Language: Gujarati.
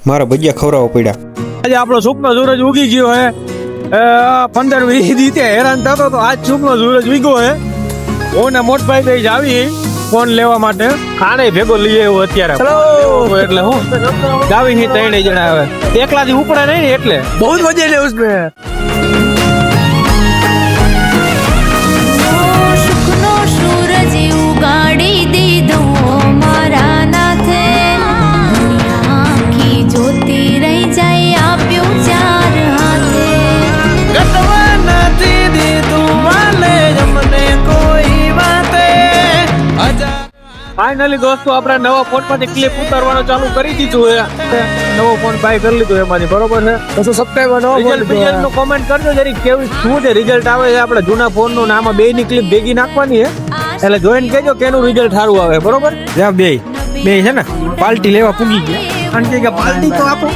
મારા ભજીયા ખવડાવવા પડ્યા. આજે આપણો સુખનો સૂરજ ઉગી ગયો હે. 15-20 દિવસે હેરાન થતો તો આજ સુખનો સૂરજ ઉગ્યો હે. હું ને મોટભાઈ બે જાવી ફોન લેવા માટે. ખાણે ભેગો લઈ આવ્યો અત્યારે એટલે હું જાવી ની 3 જણા આવે એકલાથી ઉપડે નહીં ને એટલે બહુ જ મજા લે ઉસમે. સુખનો સૂરજ ઉગાડી દીધો મારા નાથે, આખી જોતી રહી જાય આપ્યું 4 હાથે. નથી દીધું વાલે જમને કોઈ વાતે. ફાઇનલી દોસ્તો આપણે નવા ફોન માંથી ક્લિપ ઉતારવાનો ચાલુ કરી દીધું છે. નવો ફોન બાય કરી લીધો એમાંથી, બરોબર છે. તો સબસ્ક્રાઇબર નો રિઝલ્ટ નો કોમેન્ટ કરજો જરી કેવું શું છે રિઝલ્ટ આવે છે. આપણે જૂના ફોન નું નામ બે ની ક્લિપ ભેગી નાખવાની છે એટલે જોઈન કેજો કેનું રિઝલ્ટ સારું આવે, બરોબર. બે છે ને પાર્ટી લેવા પૂગી ગયા અને કે પાર્ટી તો આપો.